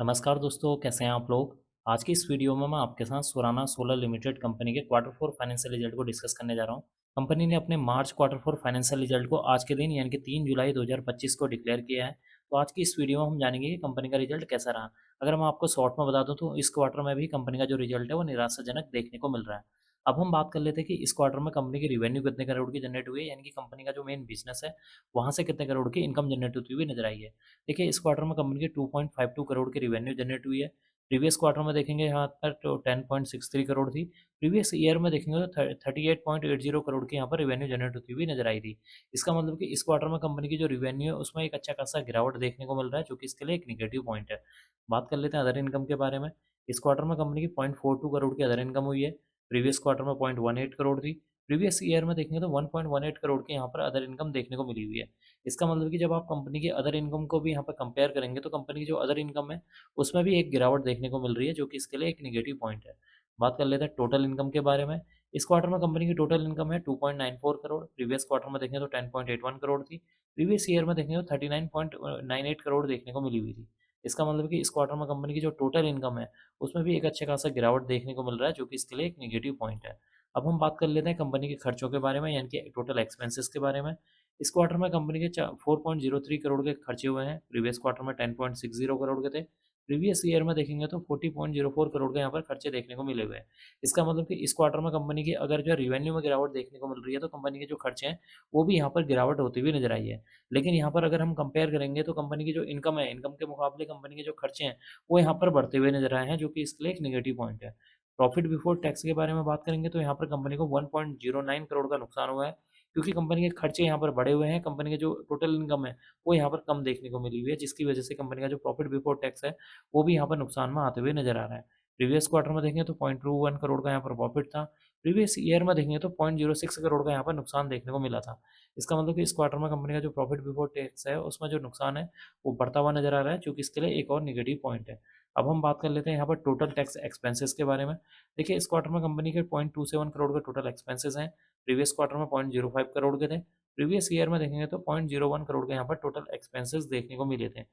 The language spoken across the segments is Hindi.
नमस्कार दोस्तों, कैसे हैं आप लोग। आज की इस वीडियो में मैं आपके साथ सुराना सोलर लिमिटेड कंपनी के क्वार्टर फोर फाइनेंशियल रिजल्ट को डिस्कस करने जा रहा हूं। कंपनी ने अपने मार्च क्वार्टर फोर फाइनेंशियल रिजल्ट को आज के दिन यानी कि 3 जुलाई 2025 को डिक्लेयर किया है। तो आज की इस वीडियो में हम जानेंगे कि कंपनी का रिजल्ट कैसा रहा। अगर मैं आपको शॉर्ट में बता दूं तो इस क्वार्टर में भी कंपनी का जो रिजल्ट है वो निराशाजनक देखने को मिल रहा है। अब हम बात कर लेते हैं कि इस क्वार्टर में कंपनी की रिवेन्यू कितने करोड़ की जनरेट हुई है, यानी कि कंपनी का जो मेन बिजनेस है वहां से कितने करोड़ की इनकम जनरेट होती हुई नजर आई है। देखिए, इस क्वार्टर में कंपनी की 2.52 करोड़ की रिवेन्यू जनरेट हुई है। प्रीवियस क्वार्टर में देखेंगे यहाँ पर तो 10.63 करोड़ थी। प्रीवियस ईयर में देखेंगे तो 38.80 करोड़ की यहाँ पर रिवेन्यू जनरेट होती हुई नजर आई थी। इसका मतलब कि इस क्वार्टर में कंपनी की जो रिवेन्यू है उसमें एक अच्छा खासा गिरावट देखने को मिल रहा है, जो कि इसके लिए एक निगेटिव पॉइंट है। बात कर लेते हैं अदर इनकम के बारे में। इस क्वार्टर में कंपनी की 0.42 करोड़ की अदर इनकम हुई है। प्रीवियस क्वार्टर में 0.18 करोड़ थी। प्रीवियस ईयर में देखेंगे तो 1.18 करोड़ की यहाँ पर अदर इनकम देखने को मिली हुई है। इसका मतलब कि जब आप कंपनी की अदर इनकम को भी यहाँ पर कंपेयर करेंगे तो कंपनी की जो अदर इनकम है उसमें भी एक गिरावट देखने को मिल रही है, जो कि इसके लिए एक नेगेटिव पॉइंट है। बात कर लेते हैं टोटल इनकम के बारे में। इस क्वार्टर में कंपनी की टोटल इनकम है 2.94 करोड़। प्रीवियस क्वार्टर में देखेंगे तो 10.81 करोड़ थी। प्रीवियस ईयर में देखेंगे तो 39.98 करोड़ देखने को मिली हुई थी। इसका मतलब कि इस क्वार्टर में कंपनी की जो टोटल इनकम है उसमें भी एक अच्छा खासा गिरावट देखने को मिल रहा है, जो कि इसके लिए एक नेगेटिव पॉइंट है। अब हम बात कर लेते हैं कंपनी के खर्चों के बारे में, यानी कि टोटल एक्सपेंसेस के बारे में। इस क्वार्टर में कंपनी के 4.03 करोड़ के खर्चे हुए हैं। प्रीवियस क्वार्टर में 10.60 करोड़ के थे। प्रीवियस ईयर में देखेंगे तो 40.04 करोड़ के यहाँ पर खर्चे देखने को मिले हुए हैं। इसका मतलब कि इस क्वार्टर में कंपनी की अगर जो रिवेन्यू में गिरावट देखने को मिल रही है तो कंपनी के जो खर्चे हैं वो भी यहाँ पर गिरावट होती हुई नजर आई है। लेकिन यहाँ पर अगर हम कंपेयर करेंगे तो कंपनी की जो इनकम है, इनकम के मुकाबले कंपनी के जो खर्चे हैं वो यहाँ पर बढ़ते हुए नजर आए हैं, जो कि इसके लिए एक नेगेटिव पॉइंट है। प्रॉफिट बिफोर टैक्स के बारे में बात करेंगे तो यहाँ पर कंपनी को 1.09 करोड़ का नुकसान हुआ है, क्योंकि कंपनी के खर्चे यहाँ पर बढ़े हुए हैं। कंपनी के जो टोटल इनकम है वो यहाँ पर कम देखने को मिली हुई है, जिसकी वजह से कंपनी का जो प्रॉफिट बिफोर टैक्स है वो भी यहाँ पर नुकसान में आते हुए नजर आ रहा है। प्रीवियस क्वार्टर में देखेंगे तो 0.21 करोड़ का यहाँ पर प्रॉफिट था। प्रीवियस ईयर में देखेंगे तो 0.06 करोड़ का यहाँ पर नुकसान देखने को मिला था। इसका मतलब कि इस क्वार्टर में कंपनी का जो प्रॉफिट बिफोर टैक्स है उसमें जो नुकसान है वो बढ़ता हुआ नजर आ रहा है, जो कि इसके लिए एक और निगेटिव पॉइंट है। अब हम बात कर लेते हैं यहाँ पर टोटल टैक्स एक्सपेंसेस के बारे में। देखिए, इस क्वार्टर में कंपनी के 0.27 करोड़ के टोटल एक्सपेंसेस हैं। प्रीवियस क्वार्टर में 0.05 करोड़ के थे। प्रीवियस ईयर में देखेंगे तो 0.01 करोड़ के यहाँ पर टोटल एक्सपेंसेस देखने को मिले थे।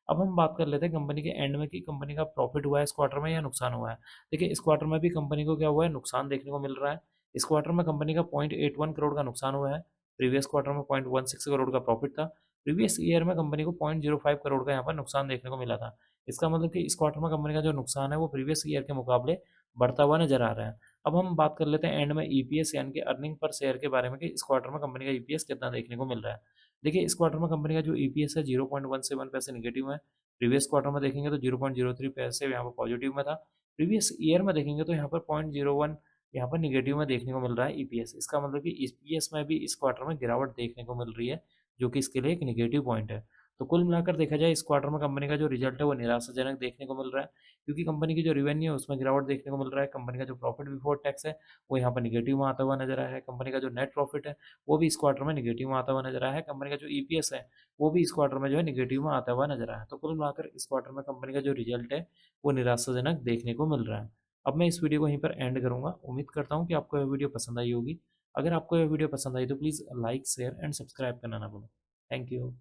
अब हम बात कर लेते हैं कंपनी के एंड में कि कंपनी का प्रॉफिट हुआ है इस क्वार्टर में या नुकसान हुआ है। देखिए, इस क्वार्टर में भी कंपनी को क्या हुआ है, नुकसान देखने को मिल रहा है। इस क्वार्टर में कंपनी का 0.81 करोड़ का नुकसान हुआ है। प्रीवियस क्वार्टर में 0.16 करोड़ का प्रॉफिट था। प्रीवियस ईयर में कंपनी को 0.05 करोड़ का यहाँ पर नुकसान देखने को मिला था। इसका मतलब कि इस क्वार्टर में कंपनी का जो नुकसान है वो प्रीवियस ईयर के मुकाबले बढ़ता हुआ नजर आ रहा है। अब हम बात कर लेते हैं एंड में ईपीएस यानी कि अर्निंग पर शेयर के बारे में कि इस क्वार्टर में कंपनी का ईपीएस कितना देखने को मिल रहा है। देखिए, इस क्वार्टर में कंपनी का जो ईपीएस है 0.17 पैसे निगेटिव है। प्रीवियस क्वार्टर में देखेंगे तो 0.03 पैसे यहाँ पर पॉजिटिव में था। प्रीवियस ईयर में देखेंगे तो यहाँ पर 0.01 यहाँ पर निगेटिव में देखने को मिल रहा है ईपीएस। इसका मतलब कि ईपीएस में भी इस क्वार्टर में गिरावट देखने को मिल रही है, जो कि इसके लिए एक निगेटिव पॉइंट है। तो कुल मिलाकर देखा जाए इस क्वार्टर में कंपनी का जो रिजल्ट है वो निराशाजनक देखने को मिल रहा है, क्योंकि कंपनी की जो रेवेन्यू है उसमें गिरावट देखने को मिल रहा है। कंपनी का जो प्रॉफिट बिफोर टैक्स है वो यहाँ पर निगेटिव में आता हुआ नजर आया है। कंपनी का जो नेट प्रॉफिट है वो भी इस क्वार्टर में निगेटिव में आता हुआ नजर आया है। कंपनी का जो ईपीएस है वो भी इस क्वार्टर में जो है निगेटिव में आता हुआ नजर आया है। तो कुल मिलाकर इस क्वार्टर में कंपनी का जो रिजल्ट है वो निराशाजनक देखने को मिल रहा है। अब मैं इस वीडियो को यहीं पर एंड करूंगा। उम्मीद करता हूँ कि आपको यह वीडियो पसंद आई होगी। अगर आपको यह वीडियो पसंद आई तो please like share and subscribe करना ना भूलें। Thank you.